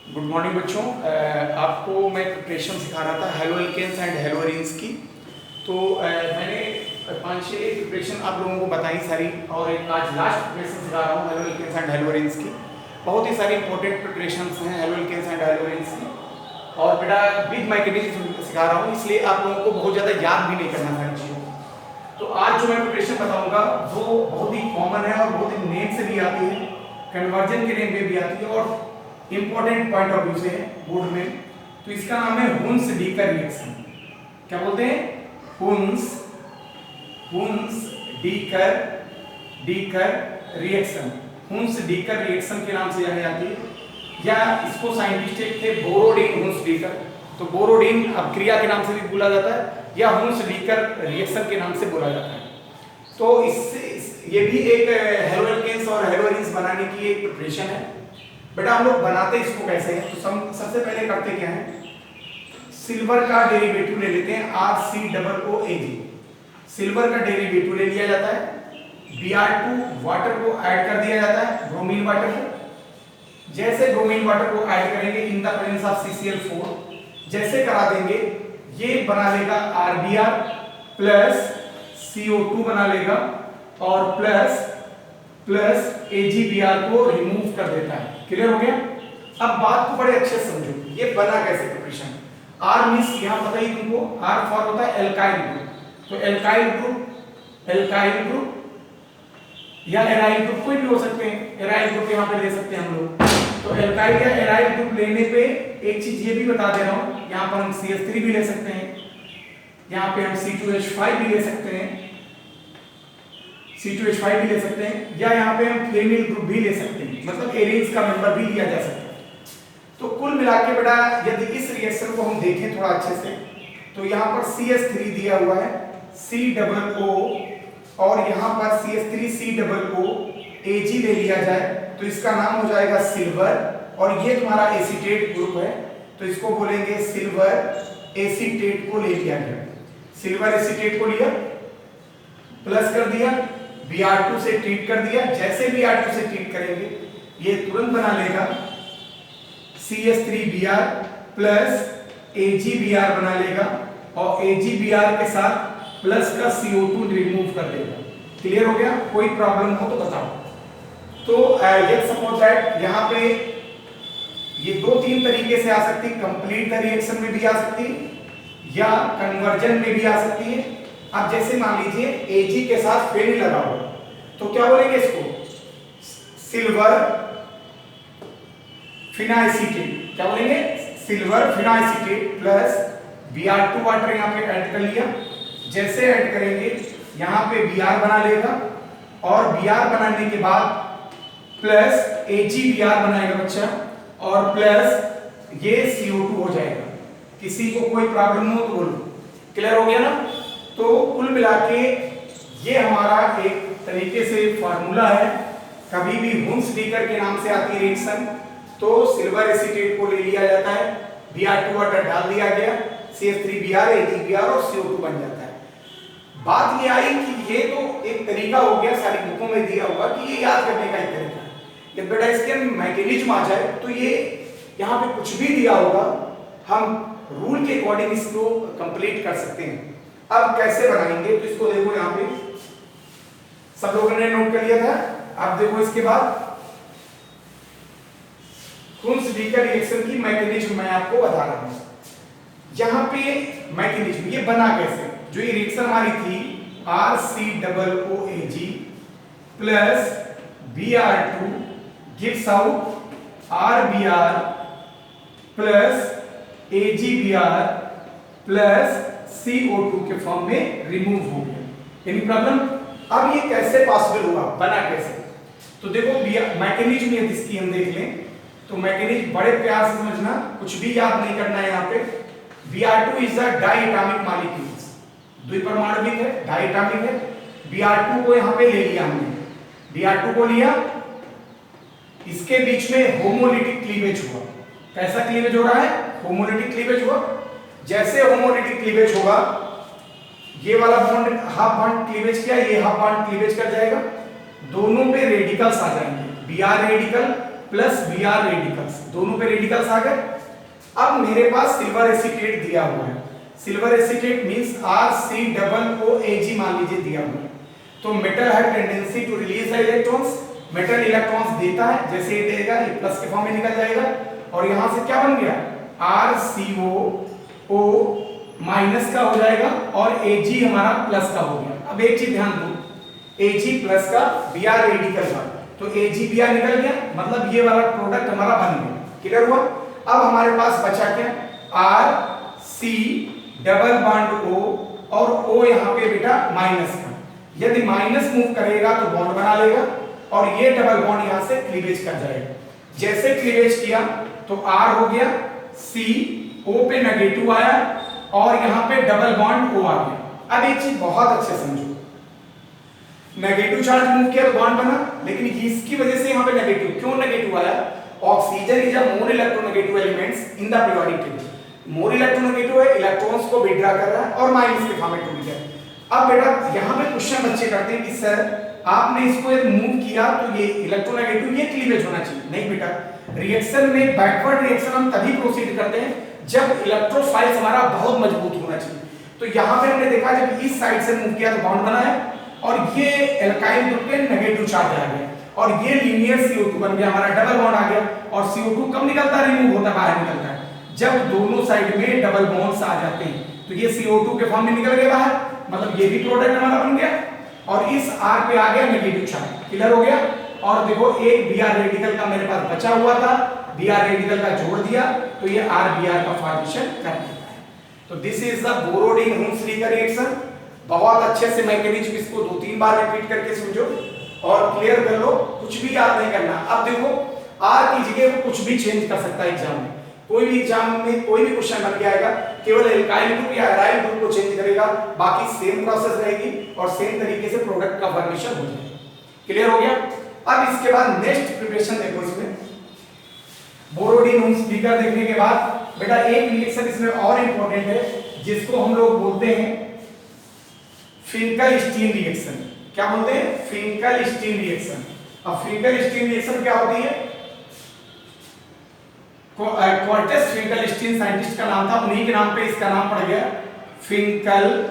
Good morning बच्चों। आपको मैं प्रिपरेशन सिखा रहा था haloalkanes and haloarenes की। तो मैंने 5-6 प्रिपरेशन आप लोगों को बताई सारी, और एक आज लास्ट प्रिपरेशन सिखा रहा हूँ haloalkanes and haloarenes की। बहुत ही सारी इंपॉर्टेंट प्रिपरेशन हैं haloalkanes and haloarenes की, और बेटा विद मैकेनिज्म सिखा रहा हूँ, इसलिए आप लोगों को बहुत ज़्यादा याद भी नहीं करना सारी चीज़ों को। तो आज जो मैं प्रिपरेशन बताऊँगा वो बहुत ही कॉमन है और बहुत ही नेम से भी आती है, कन्वर्जन के नेम पे भी आती है, और इंपॉर्टेंट पॉइंट ऑफ व्यू से है बोर्ड में। तो इसका नाम है हुन्स डीकर रिएक्शन। क्या बोलते हैं? Hunsdiecker reaction. Hunsdiecker reaction के नाम से जानी जाती है, या इसको साइंटिस्ट थे बोरोडीन हुन्स डीकर। तो बोरोडीन अभिक्रिया के नाम से भी बोला जाता है, या हुन्स डीकर रिएक्शन के नाम से बोला जाता है। तो इससे ये भी एक हेलो एल्केन्स और हेलो एरीन्स बनाने की एक प्रिपरेशन है। बेटा हम लोग बनाते इसको कैसे हैं? तो सबसे पहले करते क्या है, सिल्वर का डेरिवेटिव ले लेते हैं RCOOAg। सिल्वर का डेरिवेटिव ले लिया जाता है, Br2 वाटर को ऐड कर दिया जाता है, ब्रोमीन वाटर को। जैसे ब्रोमीन वाटर को ऐड करेंगे in the presence of CCl4, जैसे करा देंगे ये बना लेगा RBr प्लस CO2 बना लेगा, और प्लस AgBr को रिमूव कर देता है। क्लियर हो गया? अब बात को बड़े अच्छे से समझो, ये बना कैसे प्रिपरेशन। R मींस यहां पता ही तुमको, R फॉर होता है एल्काइल ग्रुप। तो एल्काइल ग्रुप या एराइल ग्रुप कोई भी हो सकते हैं, एराइल ग्रुप यहां पे ले सकते हैं हम लोग। तो एल्काइल या एराइल ग्रुप लेने पे एक चीज ये भी बता दे रहा हूं, यहां पर हम CH3 भी ले सकते हैं, यहां पे हम C2H5 भी ले सकते हैं, C2H5 भी ले सकते हैं, या यहाँ पे हम फेनिल ग्रुप भी ले सकते हैं, मतलब एरीन्स का मेंबर भी लिया जा सकता है। तो कुल मिला के बेटा यदि इस रिएक्शन को हम देखें थोड़ा अच्छे से, तो यहाँ पर CH3 दिया हुआ है COO, और यहाँ पर CH3COO Ag ले लिया जाए तो इसका नाम हो जाएगा सिल्वर, और ये तुम्हारा एसीटेट ग्रुप है तो इसको बोलेंगे सिल्वर एसीटेट को ले लिया गया। सिल्वर एसीटेट को लिया, प्लस कर दिया, Br2 से ट्रीट कर दिया। जैसे Br2 से ट्रीट करेंगे ये तुरंत बना लेगा CH3Br प्लस AgBr बना लेगा, और AgBr के साथ प्लस का CO2 रिमूव कर देगा। क्लियर हो गया? कोई प्रॉब्लम हो तो बताओ। तो लेट्स सपोज दैट यहाँ पे ये 2-3 तरीके से आ सकती है, कंप्लीट द रिएक्शन में भी आ सकती है या कन्वर्जन में भी आ सकती है। अब जैसे मान लीजिए Ag के साथ फेनिल लगा हुआ, तो क्या बोलेंगे इसको? सिल्वर फिनाइसिटेट। क्या बोलेंगे? सिल्वर फिनाइसिटेट प्लस Br2 वाटर यहाँ पे ऐड कर लिया। जैसे ऐड करेंगे यहाँ पे Br बना लेगा, और Br बनाने के बाद प्लस AgBr बनाएगा बच्चा, और प्लस ये CO2 हो जाएगा। किसी को कोई प्रॉब्लम हो तो बोलो। क्लियर हो गया ना? तो कुल मिला के ये हमारा एक तरीके से फार्मूला है। कभी भी हुन्स डीकर के नाम से आती है रिएक्शन, तो सिल्वर एसीटेट को ले लिया जाता है, Br2 वाटर डाल दिया गया, CH3Br AgBr और CO2 बन जाता है। बात ये आई कि ये तो एक तरीका हो गया, सारी बुकों में दिया हुआ कि ये याद करने का एक तरीका है। जब बेटा इसके मैकेनिज्म आ जाए तो ये यहाँ पे कुछ भी दिया होगा, हम रूल के अकॉर्डिंग इसको कंप्लीट कर सकते हैं। अब कैसे बनाएंगे तो इसको देखो, यहाँ पे सब लोगों ने नोट कर लिया था। अब देखो इसके बाद हुन्स डीकर रिएक्शन की मैकेनिज्म मैं आपको बता रहा हूं। यहाँ पे मैकेनिज्म ये बना कैसे, जो ये रिएक्शन हमारी थी RCOOAg plus Br2 gives out RBr plus AgBr plus CO2 के फॉर्म में रिमूव हो गया। Any problem? अब ये कैसे पॉसिबल हुआ, बना कैसे? तो देखो मैकेनिज्म यदि इसकी हम देख लें तो मैकेनिज्म बड़े प्यार से समझना, कुछ भी याद नहीं करना है। यहाँ पे Br2 is a diatomic molecules, द्विपरमाणविक है, डाइएटॉमिक है। Br2 को यहाँ पे ले लिया हमने, Br2 को लिया, इसके बीच में होमोलिटिक क्लीवेज हुआ। कैसा क्लीवेज हो रहा है? होमोलिटिक क्लीवेज हुआ। जैसे होमोलिटिक क्लीवेज होगा, ये वाला बॉन्ड हाफ बॉन्ड क्लीवेज किया, ये हाफ बॉन्ड क्लीवेज कर जाएगा, दोनों पे रेडिकल्स आ जाएंगे, Br radical plus Br radicals, दोनों पे रेडिकल्स आ गए। अब मेरे पास सिल्वर एसीटेट दिया हुआ है, सिल्वर एसीटेट मींस RCOOAg मान लीजिए दिया हुआ है। तो metal have tendency to release the electrons, metal electrons देता है, जैसे ये देगा ये प्लस के फॉर्म में निकल जाएगा और यहां से क्या बन गया RCOO माइनस का हो जाएगा और Ag हमारा प्लस का हो गया। अब एक चीज ध्यान दो, Ag प्लस का Br रेडिकल का, तो AgBr निकल गया, मतलब ये वाला प्रोडक्ट हमारा बन गया। क्लियर हुआ? अब हमारे पास बचा क्या, RC डबल बॉन्ड O और O यहाँ पे बेटा माइनस का, यदि माइनस मूव करेगा तो बॉन्ड बना लेगा और ये डबल बॉन्ड यहाँ से क्लीवेज कर जाएगा। जैसे क्लीवेज किया तो R हो गया, C O पे नेगेटिव आया और यहाँ पे डबल बॉन्ड O आ गया। अब एक चीज बहुत अच्छे समझो, नेगेटिव चार्ज मूव किया तो बॉन्ड बना, लेकिन इसकी वजह से यहाँ पे नेगेटिव, क्यों नेगेटिव आया? Oxygen is a more electronegative elements in the periodic table. More electronegative है, इलेक्ट्रॉन्स को विड्रॉ कर रहा है और माइनस के फॉर्म में टूट गया। अब बेटा यहाँ पे क्वेश्चन बच्चे करते हैं कि सर आपने इसको यदि मूव किया तो ये इलेक्ट्रोनेगेटिव, ये क्लीवेज होना चाहिए। नहीं बेटा, रिएक्शन में बैकवर्ड रिएक्शन हम तभी प्रोसीड करते हैं जब इलेक्ट्रोफाइल्स हमारा बहुत मजबूत होना चाहिए। तो यहाँ पे हमने देखा जब इस साइड से मूव किया तो बॉन्ड बना है और ये एल्काइल ग्रुप पे नेगेटिव चार्ज आ गया और ये लीनियर CO2 बन गया, हमारा डबल बॉन्ड आ गया। और CO2 कब निकलता है, रिमूव होता है, बाहर निकलता है जब दोनों साइड में डबल बॉन्ड्स आ जाते हैं। तो ये CO2 के फॉर्म में निकल गया बाहर, मतलब ये भी प्रोडक्ट हमारा बन गया और इस R पे आ गया नेगेटिव चार्ज। क्लियर हो गया? और देखो एक Br रेडिकल का मेरे पास बचा हुआ था, Br रेडिकल का जोड़ दिया तो ये RBr का फॉर्मेशन कर देता है। तो दिस इज द बोरोडीन-हुम्स-लीकर रिएक्शन। बहुत अच्छे से मैकेनिज्म इसको 2-3 बार रिपीट करके समझो और क्लियर कर लो, कुछ भी याद नहीं करना। अब देखो R की जगह वो कुछ भी चेंज कर सकता है एग्जाम में, कोई भी एग्जाम में कोई भी क्वेश्चन बन के आएगा, केवल एल्काइल ग्रुप या एराइल ग्रुप को चेंज करेगा, बाकी सेम प्रोसेस रहेगी और सेम तरीके से प्रोडक्ट का फॉर्मेशन हो जाएगा। क्लियर हो गया? अब इसके बाद नेक्स्ट प्रिपरेशन देखो, इसमें बोरोडीन-हुम्स-लीकर देखने के बाद बेटा एक रिएक्शन इसमें और इंपॉर्टेंट है जिसको हम लोग बोलते हैं फिंकल-स्टीन रिएक्शन। क्या बोलते हैं? Finkel-Stein reaction. अब फिंकल-स्टीन रिएक्शन क्या होती है? क्वार्टस फिंकल-स्टीन साइंटिस्ट का नाम था, उन्हीं के नाम पे इसका नाम पड़ गया Finkelstein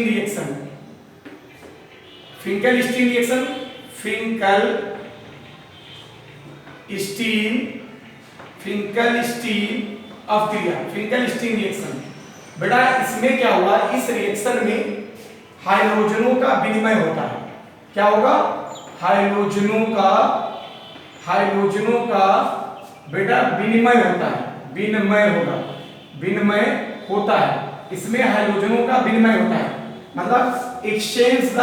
reaction. Finkelstein reaction, Finkelstein अवक्रिया, फिंकल-स्टीन रिएक्शन। बेटा इसमें क्या हुआ, इस रिएक्शन में हाइड्रोजनों का विनिमय होता है। क्या होगा? हाइड्रोजनों का बेटा विनिमय होता है, विनिमय होता है। इसमें हाइड्रोजनों का विनिमय होता है, मतलब एक्सचेंज द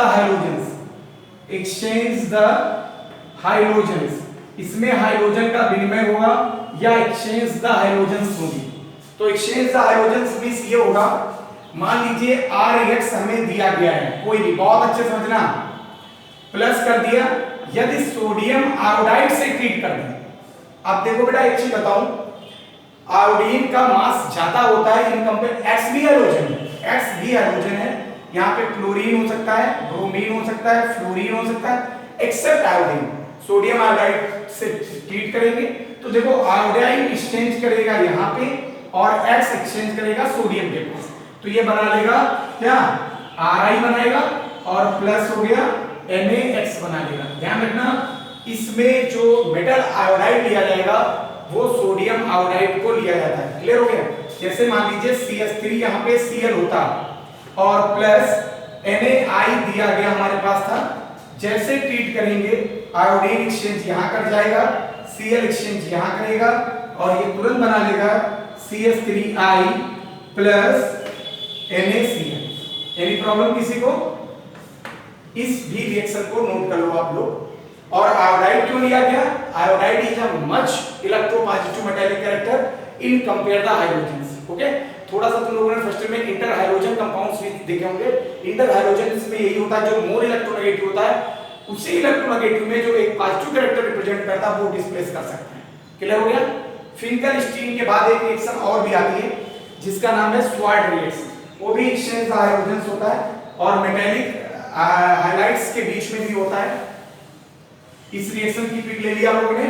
हाइड्रोजन्स। इसमें हाइड्रोजन का विनिमय होगा या एक्सचेंज द हाइड्रोजन्स होगी। तो एक्सचेंज द हाइड्रोजन्स मींस ये होगा, मान लीजिए RX हमें दिया गया है, कोई भी, बहुत अच्छे समझना, प्लस कर दिया, यदि सोडियम आयोडाइड से ट्रीट कर दें। अब देखो बेटा एक चीज बताऊं, आयोडीन का मास ज्यादा होता है इन कंपेयर, X भी हाइड्रोजन है, यहाँ पे क्लोरीन हो सकता है, ब्रोमीन हो सकता है, फ्लोरीन हो सकता है, एक्सेप्ट आयोडीन। सोडियम आयोडाइड से ट्रीट करेंगे तो देखो आयोडाइड एक्सचेंज करेगा यहाँ पे और X एक्सचेंज करेगा सोडियम के पास, तो ये बना लेगा क्या, Ri बनाएगा और प्लस हो गया NaX बना लेगा। ध्यान रखना इसमें जो मेटल आयोडाइड लिया जाएगा वो सोडियम आयोडाइड को लिया जाता है। क्लियर हो गया? जैसे मान लीजिए CH3 यहाँ पे Cl होता और प्लस NaI दिया गया हमारे पास था, जैसे ट्रीट करेंगे आयोडीन एक्सचेंज यहाँ कर जाएगा, Cl एक्सचेंज यहाँ करेगा और ये तुरंत बना लेगा CH3I plus NaCl। Any problem किसी को? इस भी रिएक्शन को नोट कर लो आप लोग। और आयोडाइड क्यों लिया गया? Iodide is a much electropositive metallic character in compare the hydrogens. Okay, थोड़ा सा तुम लोगों ने फर्स्ट में इंटर हाइड्रोजन कंपाउंड्स भी देखे होंगे। इंटर हाइड्रोजन में यही होता है, जो मोर इलेक्ट्रोनेगेटिव होता है उसी इलेक्ट्रोनेगेटिव में जो एक पॉजिटिव कैरेक्टर रिप्रेजेंट करता है वो डिस्प्लेस कर सकते हैं। क्लियर हो गया? फिंकल-स्टीन के बाद एक रिएक्शन और भी आती है जिसका नाम है स्वार्ट रिएक्शन। वो भी एक्सचेंज हाइड्रोजन्स होता है और मेटालिक हाइलाइट्स के बीच में भी होता है। इस रिएक्शन की पिक ले लिया आप लोगों ने।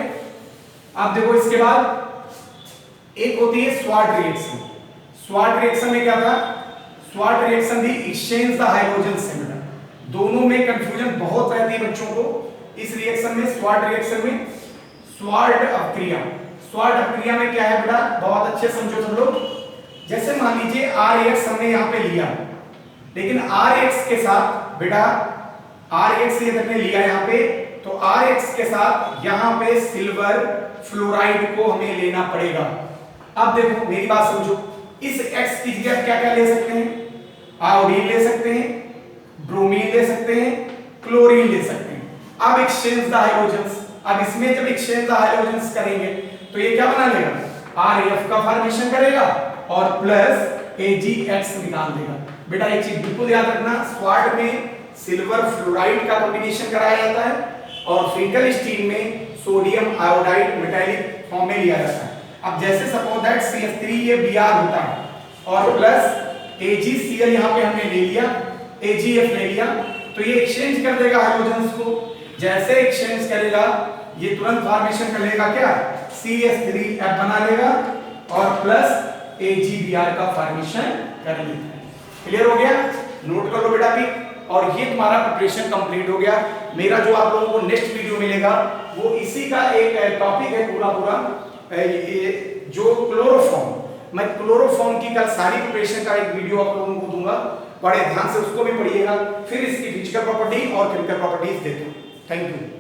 अब देखो इसके बाद एक होती है स्वाट रिएक्शन। स्वाट रिएक्शन में क्या था, स्वाट रिएक्शन भी एक्सचेंज द हाइड्रोजन से मिला। दोनों में कंफ्यूजन बहुत रहती है बच्चों को। इस रिएक्शन में, स्वाट रिएक्शन में स्वाट अपक्रिया, स्वाट अपक्रिया में क्या है बेटा, बहुत अच्छे समझो सब लोग। जैसे मान लीजिए RX हमने यहाँ पे लिया, लेकिन RX के साथ बेटा, RX ये हमने लिया यहाँ पे, तो RX के साथ यहाँ पे सिल्वर फ्लोराइड को हमें लेना पड़ेगा। अब देखो मेरी बात समझो, इस X की जगह क्या क्या ले सकते हैं, आयोडीन ले सकते हैं, ब्रोमीन ले सकते हैं, क्लोरीन ले सकते हैं। अब एक्सचेंज द हाइड्रोजन्स, अब इसमें जब एक्सचेंज द हाइड्रोजन्स करेंगे तो ये क्या बना लेगा, RF का फॉर्मेशन करेगा और प्लस AgX निकाल देगा। बेटा एक चीज बिल्कुल याद रखना, स्वाट में सिल्वर फ्लोराइड का कॉम्बिनेशन कराया जाता है और फिजिकल स्टील में सोडियम आयोडाइड मेटालिक फॉर्म में लिया जाता है। अब जैसे सपोज दैट CH3 ये Br होता है और प्लस AgCl यहाँ पे हमने ले लिया, AgF ले लिया, तो ये एक्सचेंज कर देगा हाइड्रोजन्स को। जैसे एक्सचेंज करेगा ये तुरंत फॉर्मेशन कर लेगा क्या, CH3F बना लेगा और प्लस AgBr का फॉर्मेशन कर लेता है। क्लियर हो गया, नोट कर लो बेटा भी। और ये तुम्हारा प्रिपरेशन कंप्लीट हो गया। मेरा जो आप लोगों को नेक्स्ट वीडियो मिलेगा वो इसी का एक टॉपिक है पूरा ये जो क्लोरोफॉर्म, मैं क्लोरोफॉर्म की कल सारी प्रिपरेशन का एक वीडियो आप लोगों को दूंगा, बड़े ध्यान से उसको भी पढ़िएगा। फिर इसकी फिजिकल प्रॉपर्टी और केमिकल प्रॉपर्टीज देता हूं। Thank you.